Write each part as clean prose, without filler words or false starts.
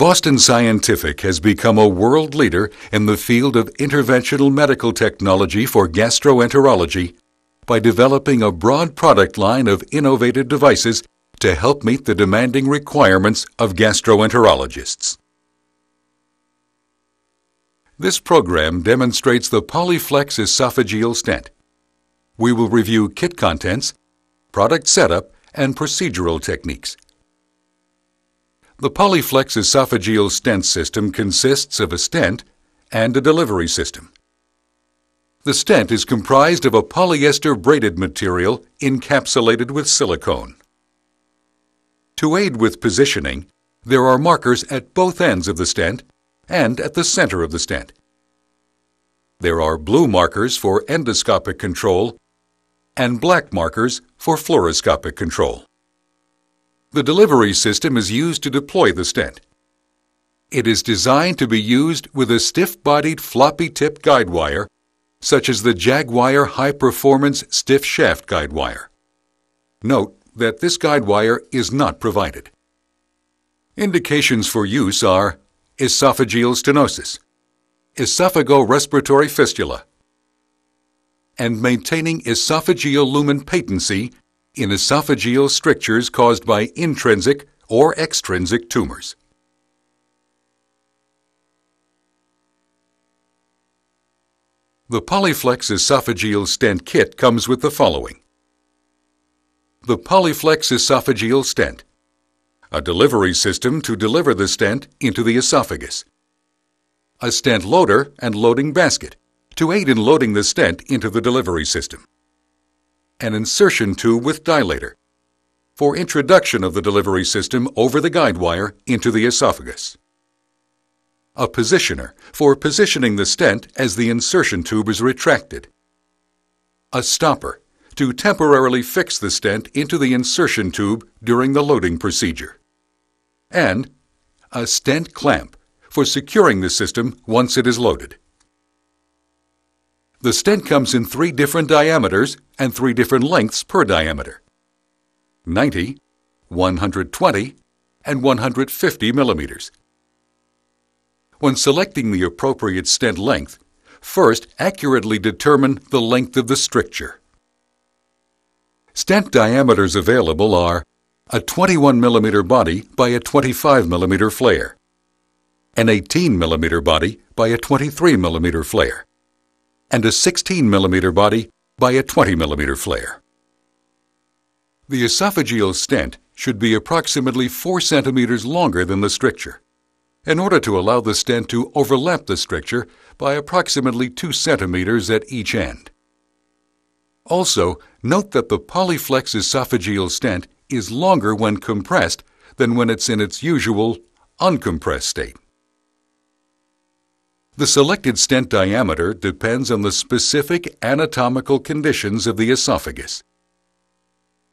Boston Scientific has become a world leader in the field of interventional medical technology for gastroenterology by developing a broad product line of innovative devices to help meet the demanding requirements of gastroenterologists. This program demonstrates the Polyflex esophageal stent. We will review kit contents, product setup, and procedural techniques. The Polyflex esophageal stent system consists of a stent and a delivery system. The stent is comprised of a polyester braided material encapsulated with silicone. To aid with positioning, there are markers at both ends of the stent and at the center of the stent. There are blue markers for endoscopic control and black markers for fluoroscopic control. The delivery system is used to deploy the stent. It is designed to be used with a stiff-bodied floppy-tip guide wire, such as the Jaguar high-performance stiff shaft guide wire. Note that this guide wire is not provided. Indications for use are esophageal stenosis, esophago-respiratory fistula, and maintaining esophageal lumen patency in esophageal strictures caused by intrinsic or extrinsic tumors. The Polyflex esophageal stent kit comes with the following: the Polyflex esophageal stent, a delivery system to deliver the stent into the esophagus, a stent loader and loading basket to aid in loading the stent into the delivery system, an insertion tube with dilator for introduction of the delivery system over the guide wire into the esophagus, a positioner for positioning the stent as the insertion tube is retracted, a stopper to temporarily fix the stent into the insertion tube during the loading procedure, and a stent clamp for securing the system once it is loaded. The stent comes in 3 different diameters and 3 different lengths per diameter: 90, 120, and 150 millimeters. When selecting the appropriate stent length, first accurately determine the length of the stricture. Stent diameters available are a 21 millimeter body by a 25 millimeter flare, an 18 millimeter body by a 23 millimeter flare, and a 16 millimeter body by a 20 millimeter flare. The esophageal stent should be approximately 4 centimeters longer than the stricture, in order to allow the stent to overlap the stricture by approximately 2 centimeters at each end. Also, note that the Polyflex esophageal stent is longer when compressed than when it's in its usual uncompressed state. The selected stent diameter depends on the specific anatomical conditions of the esophagus.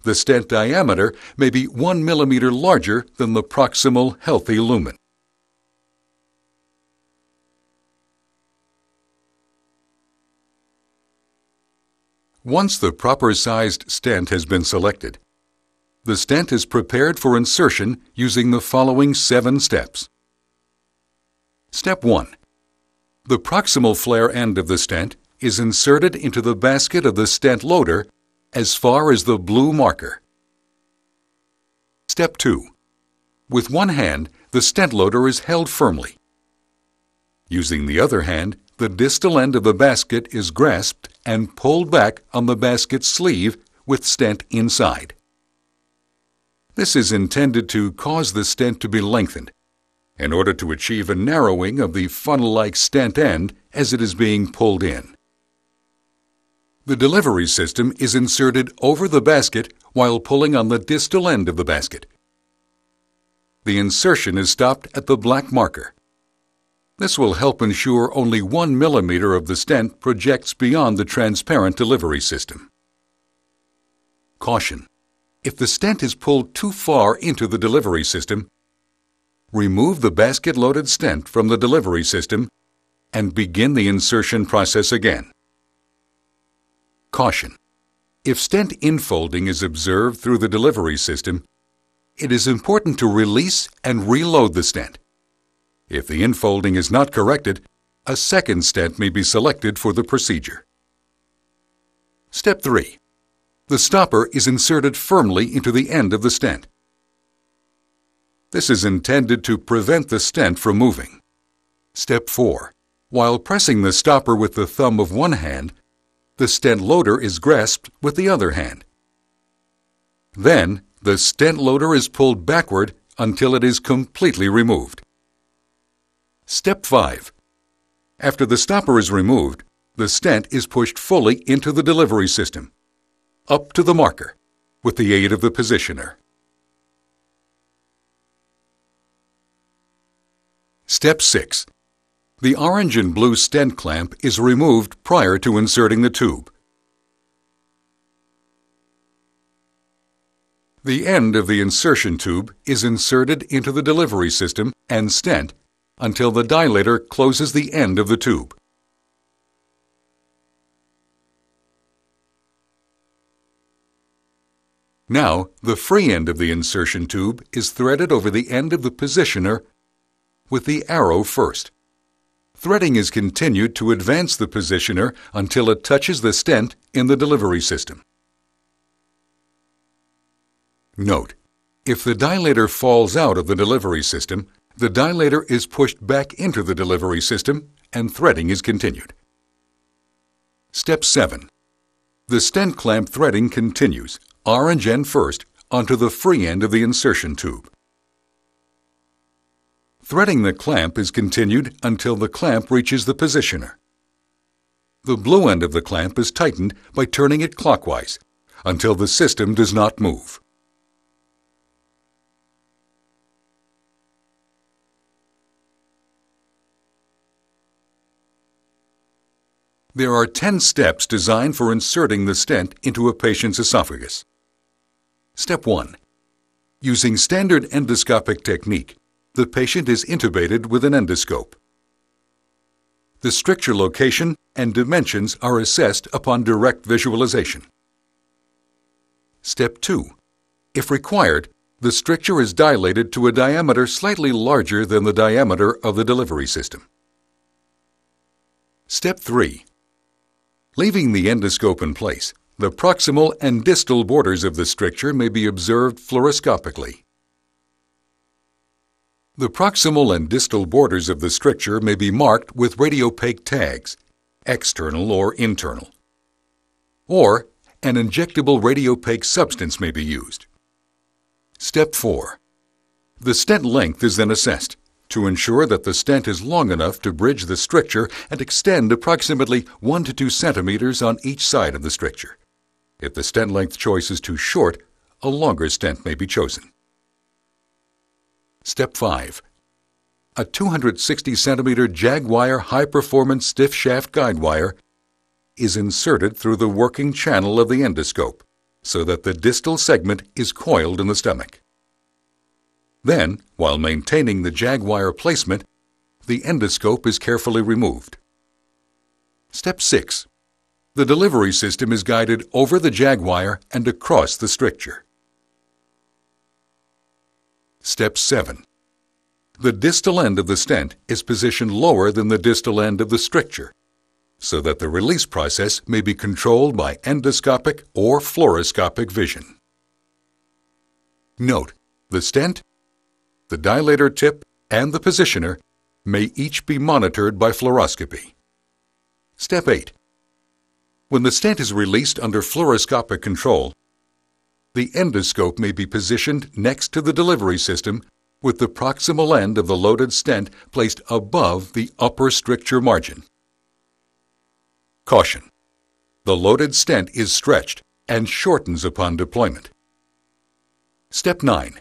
The stent diameter may be 1 millimeter larger than the proximal healthy lumen. Once the proper-sized stent has been selected, the stent is prepared for insertion using the following 7 steps. Step 1. The proximal flare end of the stent is inserted into the basket of the stent loader as far as the blue marker. Step 2. With one hand, the stent loader is held firmly. Using the other hand, the distal end of the basket is grasped and pulled back on the basket sleeve with stent inside. This is intended to cause the stent to be lengthened, in order to achieve a narrowing of the funnel-like stent end as it is being pulled in. The delivery system is inserted over the basket while pulling on the distal end of the basket. The insertion is stopped at the black marker. This will help ensure only 1 millimeter of the stent projects beyond the transparent delivery system. Caution: if the stent is pulled too far into the delivery system, remove the basket-loaded stent from the delivery system and begin the insertion process again. Caution: if stent infolding is observed through the delivery system, it is important to release and reload the stent If the infolding is not corrected, a second stent may be selected for the procedure. Step 3. The stopper is inserted firmly into the end of the stent. This is intended to prevent the stent from moving. Step 4. While pressing the stopper with the thumb of one hand, the stent loader is grasped with the other hand. Then, the stent loader is pulled backward until it is completely removed. Step 5. After the stopper is removed, the stent is pushed fully into the delivery system, up to the marker, with the aid of the positioner. Step 6. The orange and blue stent clamp is removed prior to inserting the tube. The end of the insertion tube is inserted into the delivery system and stent until the dilator closes the end of the tube. Now, the free end of the insertion tube is threaded over the end of the positioner with the arrow first. Threading is continued to advance the positioner until it touches the stent in the delivery system. Note: if the dilator falls out of the delivery system, the dilator is pushed back into the delivery system and threading is continued. Step 7. The stent clamp threading continues, orange end first, onto the free end of the insertion tube. Threading the clamp is continued until the clamp reaches the positioner. The blue end of the clamp is tightened by turning it clockwise until the system does not move. There are 10 steps designed for inserting the stent into a patient's esophagus. Step 1. Using standard endoscopic technique, the patient is intubated with an endoscope. The stricture location and dimensions are assessed upon direct visualization. Step 2. If required, the stricture is dilated to a diameter slightly larger than the diameter of the delivery system. Step 3. Leaving the endoscope in place, the proximal and distal borders of the stricture may be observed fluoroscopically. The proximal and distal borders of the stricture may be marked with radiopaque tags, external or internal. Or, an injectable radiopaque substance may be used. Step 4. The stent length is then assessed to ensure that the stent is long enough to bridge the stricture and extend approximately 1 to 2 centimeters on each side of the stricture. If the stent length choice is too short, a longer stent may be chosen. Step 5. A 260 centimeter Jaguar high-performance stiff shaft guide wire is inserted through the working channel of the endoscope so that the distal segment is coiled in the stomach. Then, while maintaining the Jaguar placement, the endoscope is carefully removed. Step 6. The delivery system is guided over the Jaguar and across the stricture. Step 7. The distal end of the stent is positioned lower than the distal end of the stricture, so that the release process may be controlled by endoscopic or fluoroscopic vision. Note: the stent, the dilator tip, and the positioner may each be monitored by fluoroscopy. Step 8. When the stent is released under fluoroscopic control, the endoscope may be positioned next to the delivery system with the proximal end of the loaded stent placed above the upper stricture margin. Caution: the loaded stent is stretched and shortens upon deployment. Step 9.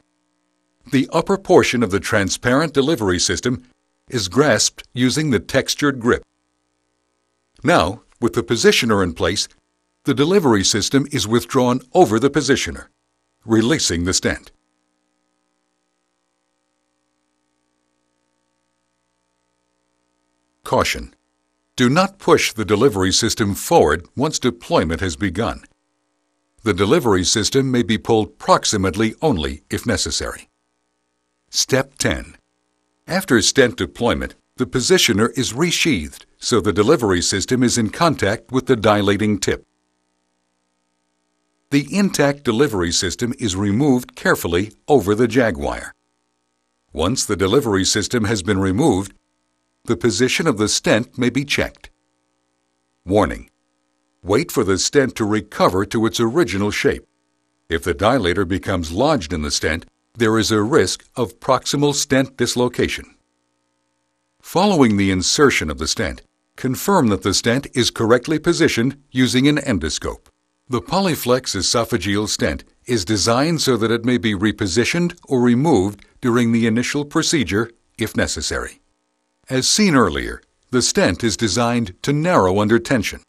The upper portion of the transparent delivery system is grasped using the textured grip. Now, with the positioner in place, the delivery system is withdrawn over the positioner, releasing the stent. Caution: do not push the delivery system forward once deployment has begun. The delivery system may be pulled proximately only if necessary. Step 10. After stent deployment, the positioner is resheathed so the delivery system is in contact with the dilating tip. The intact delivery system is removed carefully over the jag wire. Once the delivery system has been removed, the position of the stent may be checked. Warning: wait for the stent to recover to its original shape. If the dilator becomes lodged in the stent, there is a risk of proximal stent dislocation. Following the insertion of the stent, confirm that the stent is correctly positioned using an endoscope. The Polyflex esophageal stent is designed so that it may be repositioned or removed during the initial procedure if necessary. As seen earlier, the stent is designed to narrow under tension.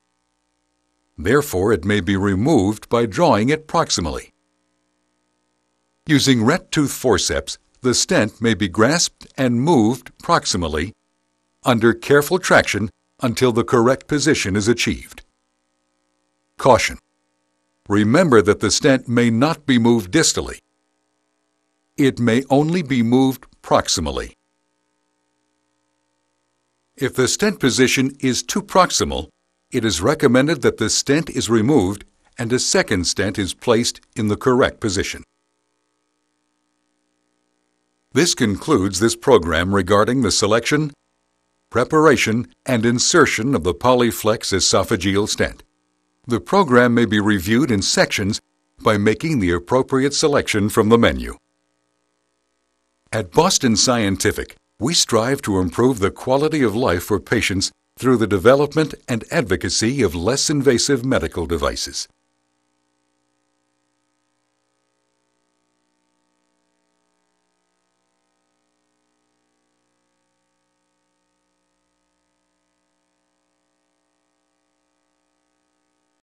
Therefore, it may be removed by drawing it proximally. Using ret tooth forceps, the stent may be grasped and moved proximally under careful traction until the correct position is achieved. Caution: remember that the stent may not be moved distally. It may only be moved proximally. If the stent position is too proximal, it is recommended that the stent is removed and a second stent is placed in the correct position. This concludes this program regarding the selection, preparation, and insertion of the Polyflex esophageal stent. The program may be reviewed in sections by making the appropriate selection from the menu. At Boston Scientific, we strive to improve the quality of life for patients through the development and advocacy of less invasive medical devices.